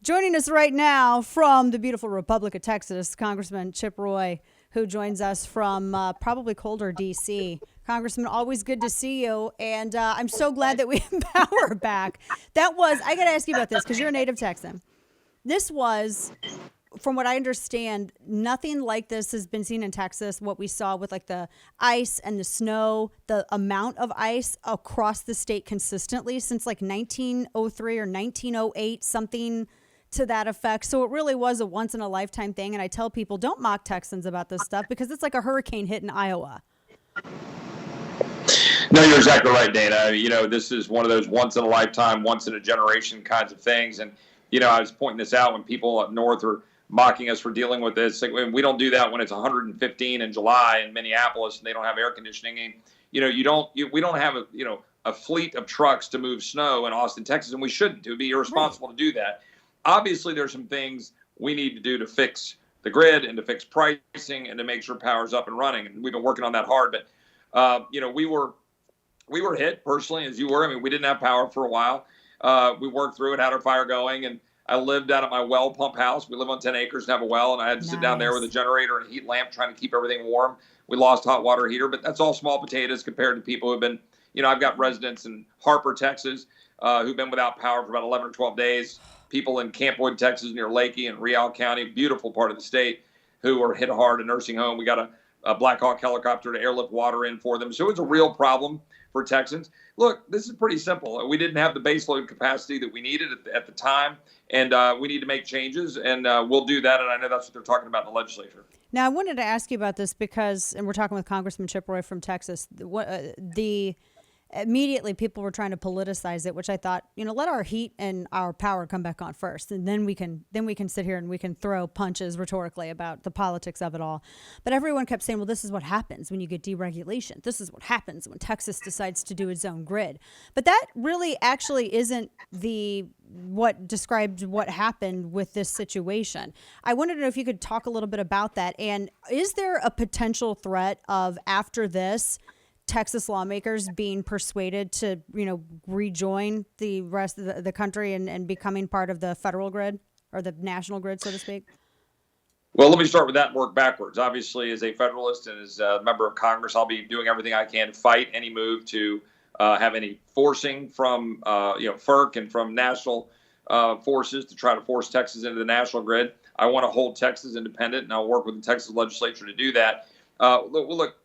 Joining us right now from the beautiful Republic of Texas, Congressman Chip Roy, who joins us from probably colder D.C. Congressman, always good to see you, and I'm so glad that we have power back. I got to ask you about this because you're a native Texan. This was, from what I understand, nothing like this has been seen in Texas. What we saw with like the ice and the snow, the amount of ice across the state consistently since like 1903 or 1908, something to that effect. So it really was a once in a lifetime thing. And I tell people, don't mock Texans about this stuff because it's like a hurricane hit in Iowa. No, you're exactly right, Dana. This is one of those once in a lifetime, once in a generation kinds of things. And, I was pointing this out when people up north are mocking us for dealing with this. We don't do that when it's 115 in July in Minneapolis and they don't have air conditioning. And, we don't have a fleet of trucks to move snow in Austin, Texas, and we shouldn't. It would be irresponsible to do that. Obviously, there's some things we need to do to fix the grid and to fix pricing and to make sure power's up and running. And we've been working on that hard. But, we were hit personally, as you were. I mean, we didn't have power for a while. We worked through it, had our fire going, and I lived out at my well pump house. We live on 10 acres and have a well, and I had to sit down there with a generator and a heat lamp trying to keep everything warm. We lost hot water heater, but that's all small potatoes compared to people who've been, I've got residents in Harper, Texas, who've been without power for about 11 or 12 days. People in Camp Wood, Texas, near Lakey and Real County, beautiful part of the state, who were hit hard, a nursing home. We got a Black Hawk helicopter to airlift water in for them. So it's a real problem for Texans. Look, this is pretty simple. We didn't have the baseload capacity that we needed at the time, and we need to make changes, and we'll do that, and I know that's what they're talking about in the legislature. Now, I wanted to ask you about this because, and we're talking with Congressman Chip Roy from Texas, immediately people were trying to politicize it, which I thought, let our heat and our power come back on first, and then we can sit here and we can throw punches rhetorically about the politics of it all. But everyone kept saying, well, this is what happens when you get deregulation. This is what happens when Texas decides to do its own grid. But that really actually isn't what described what happened with this situation. I wanted to know if you could talk a little bit about that. And is there a potential threat of, after this, Texas lawmakers being persuaded to, rejoin the rest of the country and becoming part of the federal grid or the national grid, so to speak? Well, let me start with that and work backwards. Obviously, as a Federalist and as a member of Congress, I'll be doing everything I can to fight any move to have any forcing from, FERC and from national forces to try to force Texas into the national grid. I want to hold Texas independent, and I'll work with the Texas legislature to do that. Look,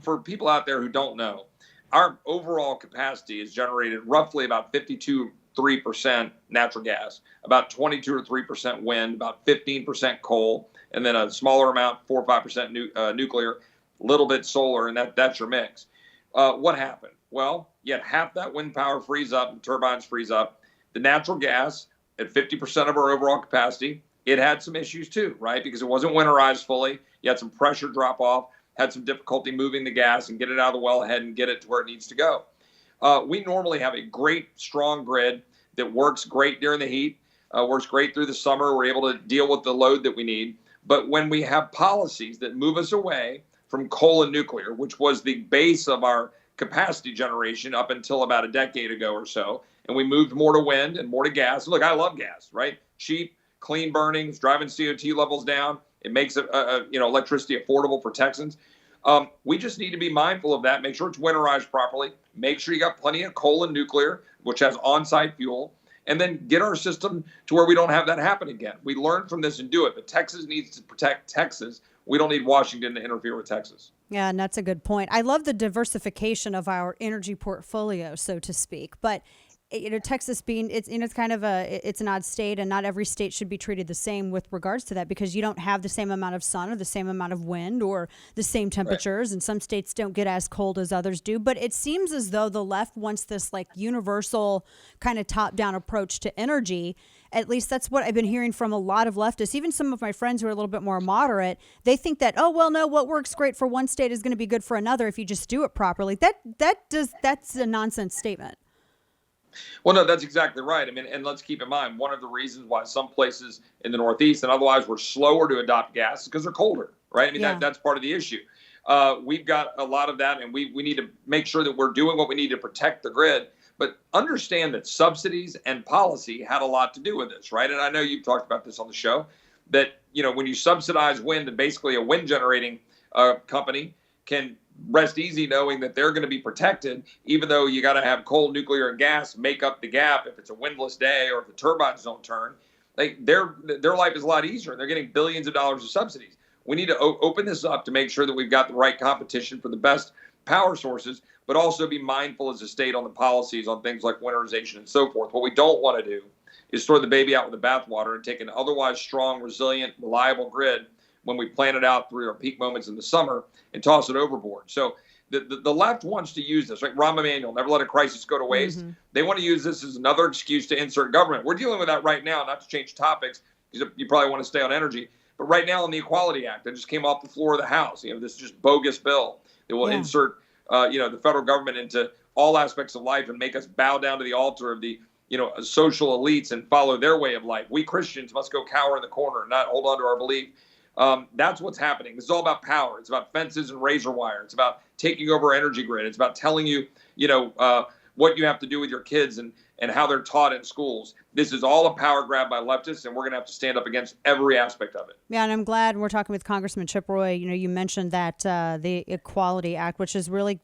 for people out there who don't know, our overall capacity is generated roughly about 52.3% natural gas, about 22 or 3% wind, about 15% coal, and then a smaller amount, 4 or 5% nuclear, a little bit solar, and that's your mix. What happened? Well, yet half that wind power frees up and turbines freeze up. The natural gas at 50% of our overall capacity, it had some issues too, right? Because it wasn't winterized fully. You had some pressure drop off. Had some difficulty moving the gas and get it out of the wellhead and get it to where it needs to go. We normally have a great, strong grid that works great during the heat, works great through the summer. We're able to deal with the load that we need. But when we have policies that move us away from coal and nuclear, which was the base of our capacity generation up until about a decade ago or so, and we moved more to wind and more to gas. Look, I love gas, right? Cheap, clean burning, it's driving CO2 levels down. It makes electricity affordable for Texans. We just need to be mindful of that. Make sure it's winterized properly. Make sure you got plenty of coal and nuclear, which has on-site fuel, and then get our system to where we don't have that happen again. We learn from this and do it, but Texas needs to protect Texas. We don't need Washington to interfere with Texas. Yeah, and that's a good point. I love the diversification of our energy portfolio, so to speak, but Texas being it's kind of it's an odd state, and not every state should be treated the same with regards to that, because you don't have the same amount of sun or the same amount of wind or the same temperatures, right. And some states don't get as cold as others do. But it seems as though the left wants this like universal kind of top-down approach to energy. At least that's what I've been hearing from a lot of leftists. Even some of my friends who are a little bit more moderate, they think that, what works great for one state is going to be good for another if you just do it properly. That's a nonsense statement. Well, no, that's exactly right. I mean, and let's keep in mind, one of the reasons why some places in the Northeast and otherwise were slower to adopt gas is because they're colder, right? I mean, that's part of the issue. We've got a lot of that, and we need to make sure that we're doing what we need to protect the grid. But understand that subsidies and policy had a lot to do with this, right? And I know you've talked about this on the show, that, when you subsidize wind, and basically a wind generating company can rest easy knowing that they're going to be protected, even though you got to have coal, nuclear, and gas make up the gap if it's a windless day or if the turbines don't turn. Like their life is a lot easier. They're getting billions of dollars of subsidies. We need to open this up to make sure that we've got the right competition for the best power sources, but also be mindful as a state on the policies on things like winterization and so forth. What we don't want to do is throw the baby out with the bathwater and take an otherwise strong, resilient, reliable grid when we plan it out through our peak moments in the summer and toss it overboard. So the left wants to use this, right? Rahm Emanuel, never let a crisis go to waste. Mm-hmm. They want to use this as another excuse to insert government. We're dealing with that right now, not to change topics, because you probably want to stay on energy. But right now in the Equality Act, that just came off the floor of the House. This is just bogus bill that will insert, the federal government into all aspects of life and make us bow down to the altar of the, social elites and follow their way of life. We Christians must go cower in the corner and not hold on to our belief. That's what's happening. This is all about power. It's about fences and razor wire. It's about taking over our energy grid. It's about telling you, what you have to do with your kids and how they're taught in schools. This is all a power grab by leftists, and we're going to have to stand up against every aspect of it. Yeah, and I'm glad we're talking with Congressman Chip Roy. You mentioned that the Equality Act, which is really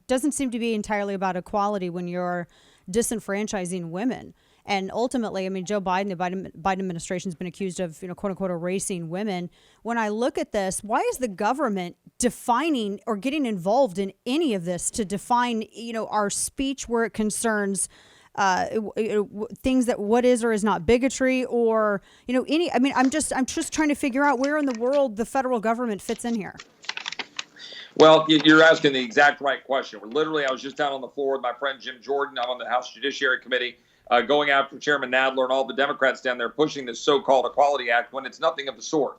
doesn't seem to be entirely about equality when you're disenfranchising women. And ultimately, Joe Biden, the Biden administration has been accused of, quote unquote, erasing women. When I look at this, why is the government defining or getting involved in any of this to define, our speech where it concerns things that what is or is not bigotry or, I'm just trying to figure out where in the world the federal government fits in here. Well, you're asking the exact right question. Literally, I was just down on the floor with my friend Jim Jordan. I'm on the House Judiciary Committee. Going after Chairman Nadler and all the Democrats down there pushing this so-called Equality Act when it's nothing of the sort.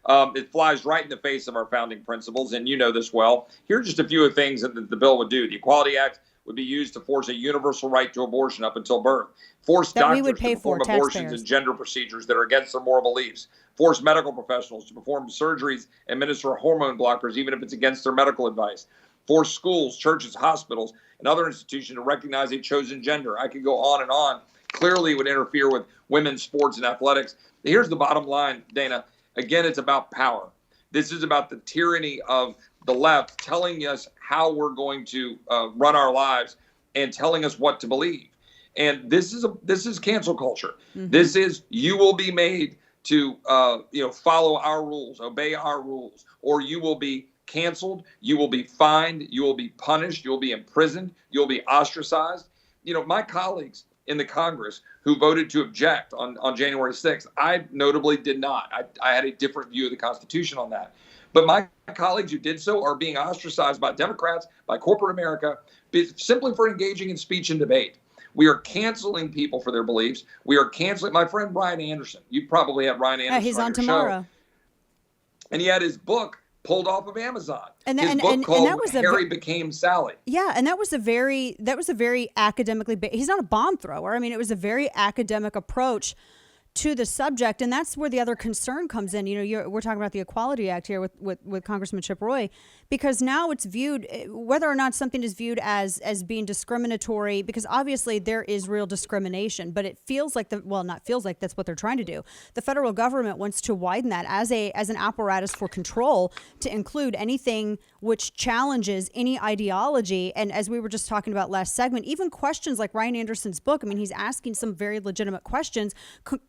It flies right in the face of our founding principles, and you know this well. Here are just a few of the things that the bill would do. The Equality Act would be used to force a universal right to abortion up until birth, force doctors to perform abortions and gender procedures that are against their moral beliefs, force medical professionals to perform surgeries, administer hormone blockers, even if it's against their medical advice, force schools, churches, hospitals, and other institutions to recognize a chosen gender. I could go on and on. Clearly, it would interfere with women's sports and athletics. Here's the bottom line, Dana. Again, it's about power. This is about the tyranny of the left telling us how we're going to run our lives and telling us what to believe. And this is cancel culture. Mm-hmm. This is you will be made to follow our rules, obey our rules, or you will be canceled, you will be fined, you will be punished, you'll be imprisoned, you'll be ostracized. My colleagues in the Congress who voted to object on January 6th, I notably did not. I had a different view of the Constitution on that. But my colleagues who did so are being ostracized by Democrats, by corporate America, simply for engaging in speech and debate. We are canceling people for their beliefs. We are canceling my friend Brian Anderson. You probably have Brian Anderson he's on your tomorrow. Show. And he had his book pulled off of Amazon. And his book called Harry Became Sally. Yeah, and that was a very academically he's not a bomb thrower. It was a very academic approach to the subject, and that's where the other concern comes in. We're talking about the Equality Act here with Congressman Chip Roy, because now it's viewed, whether or not something is viewed as being discriminatory, because obviously there is real discrimination, but it feels like not feels like, that's what they're trying to do. The federal government wants to widen that as an apparatus for control to include anything which challenges any ideology. And as we were just talking about last segment, even questions like Ryan Anderson's book, he's asking some very legitimate questions.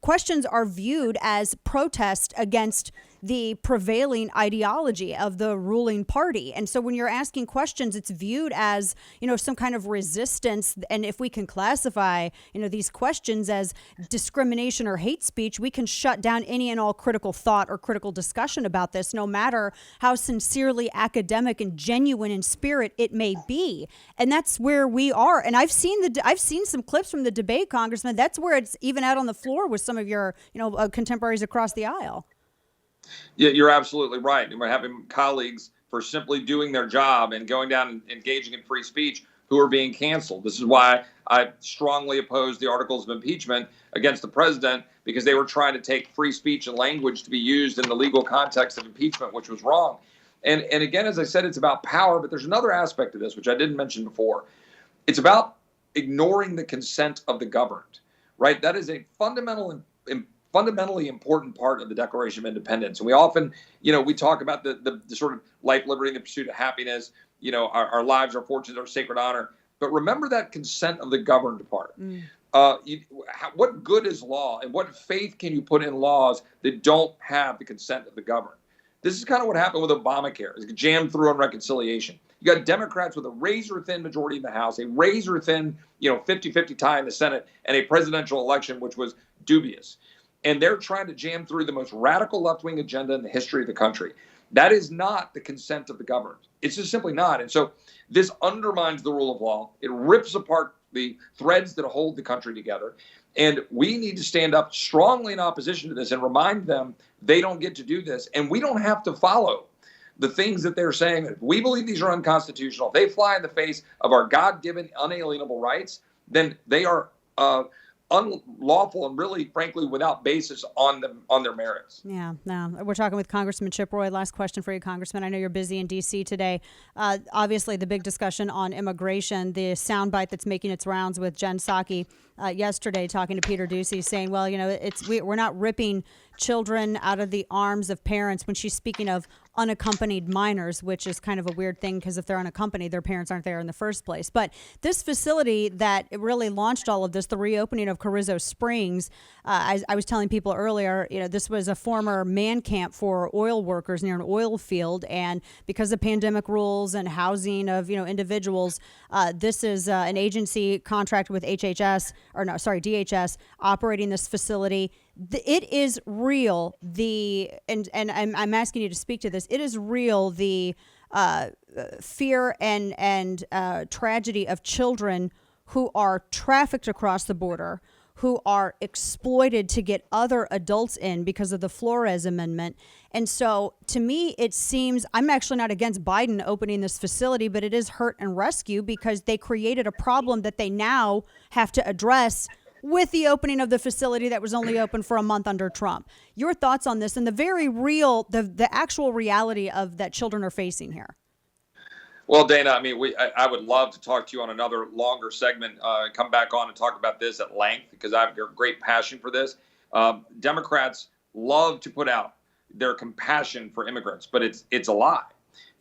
Questions are viewed as protest against the prevailing ideology of the ruling party. And so when you're asking questions, it's viewed as, some kind of resistance. And if we can classify, these questions as discrimination or hate speech, we can shut down any and all critical thought or critical discussion about this, no matter how sincerely academic and genuine in spirit it may be. And that's where we are. And I've seen some clips from the debate, Congressman. That's where it's even out on the floor with some of your, contemporaries across the aisle. Yeah, you're absolutely right. And we're having colleagues for simply doing their job and going down and engaging in free speech who are being canceled. This is why I strongly oppose the articles of impeachment against the president, because they were trying to take free speech and language to be used in the legal context of impeachment, which was wrong. And again, as I said, it's about power. But there's another aspect of this, which I didn't mention before. It's about ignoring the consent of the governed, right? That is a fundamentally important part of the Declaration of Independence. And we often, we talk about the sort of life, liberty, and the pursuit of happiness, our lives, our fortunes, our sacred honor. But remember that consent of the governed part. What good is law, and what faith can you put in laws that don't have the consent of the governed? This is kind of what happened with Obamacare. It's jammed through on reconciliation. You got Democrats with a razor-thin majority in the House, a razor-thin, 50-50 tie in the Senate, and a presidential election which was dubious. And they're trying to jam through the most radical left-wing agenda in the history of the country. That is not the consent of the governed. It's just simply not. And so this undermines the rule of law. It rips apart the threads that hold the country together. And we need to stand up strongly in opposition to this and remind them they don't get to do this. And we don't have to follow the things that they're saying. If we believe these are unconstitutional, if they fly in the face of our God-given unalienable rights, then they are unlawful and really, frankly, without basis on their merits. Yeah, no. We're talking with Congressman Chip Roy. Last question for you, Congressman. I know you're busy in D.C. today. Obviously, the big discussion on immigration, the soundbite that's making its rounds with Jen Psaki yesterday talking to Peter Doocy saying, well, we're not ripping children out of the arms of parents when she's speaking of unaccompanied minors, which is kind of a weird thing because if they're unaccompanied, their parents aren't there in the first place. But this facility that really launched all of this, the reopening of Carrizo Springs, I was telling people earlier, this was a former man camp for oil workers near an oil field. And because of pandemic rules and housing of, individuals, this is an agency contract with DHS operating this facility. It is real. And I'm asking you to speak to this. It is real. The fear and tragedy of children who are trafficked across the border, who are exploited to get other adults in because of the Flores Amendment. And so to me, it seems, I'm actually not against Biden opening this facility, but it is hurt and rescue because they created a problem that they now have to address with the opening of the facility that was only open for a month under Trump. Your thoughts on this and the very real, the actual reality of that children are facing here? Well, Dana, I would love to talk to you on another longer segment, come back on and talk about this at length because I have a great passion for this. Democrats love to put out their compassion for immigrants, but it's a lie.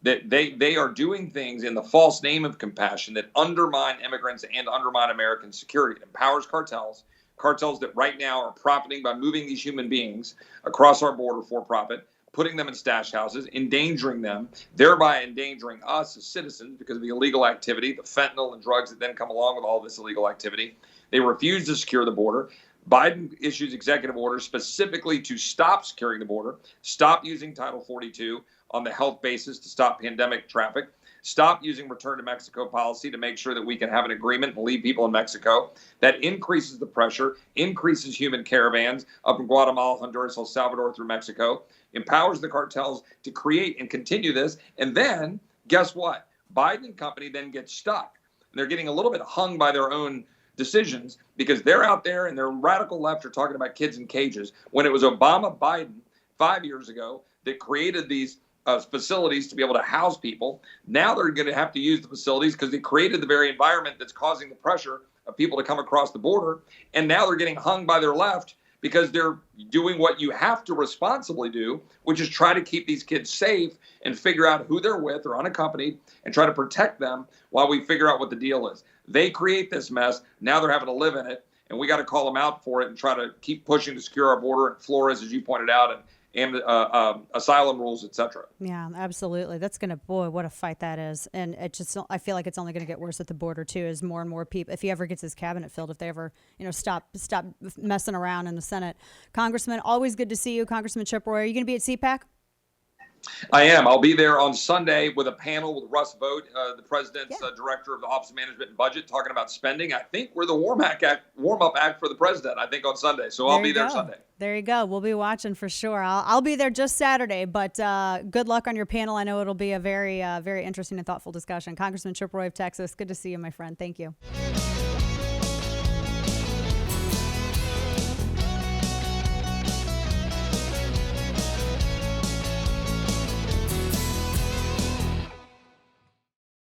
That they are doing things in the false name of compassion that undermine immigrants and undermine American security. It empowers cartels that right now are profiting by moving these human beings across our border for profit, putting them in stash houses, endangering them, thereby endangering us as citizens because of the illegal activity, the fentanyl and drugs that then come along with all this illegal activity. They refuse to secure the border. Biden issues executive orders specifically to stop securing the border, stop using Title 42 on the health basis to stop pandemic traffic, stop using return to Mexico policy to make sure that we can have an agreement and leave people in Mexico. That increases the pressure, increases human caravans up in Guatemala, Honduras, El Salvador through Mexico, empowers the cartels to create and continue this. And then, guess what? Biden and company then get stuck. They're getting a little bit hung by their own decisions because they're out there and their radical left are talking about kids in cages when it was Obama-Biden 5 years ago that created these facilities to be able to house people. Now they're going to have to use the facilities because they created the very environment that's causing the pressure of people to come across the border. And now they're getting hung by their left because they're doing what you have to responsibly do, which is try to keep these kids safe and figure out who they're with or unaccompanied and try to protect them while we figure out what the deal is. They create this mess. Now they're having to live in it. And we got to call them out for it and try to keep pushing to secure our border and Flores, as you pointed out, and asylum rules, etc. Yeah, absolutely. That's going to, boy, what a fight that is. And I feel like it's only going to get worse at the border too, as more and more people, if he ever gets his cabinet filled, if they ever, stop messing around in the Senate. Congressman, always good to see you. Congressman Chip Roy, are you going to be at CPAC? I am. I'll be there on Sunday with a panel with Russ Vought, the president's director of the Office of Management and Budget, talking about spending. I think we're the warm-up act for the president, I think, on Sunday. So I'll be there Sunday. There you go. We'll be watching for sure. I'll be there just Saturday, but good luck on your panel. I know it'll be a very, very interesting and thoughtful discussion. Congressman Chip Roy of Texas, good to see you, my friend. Thank you.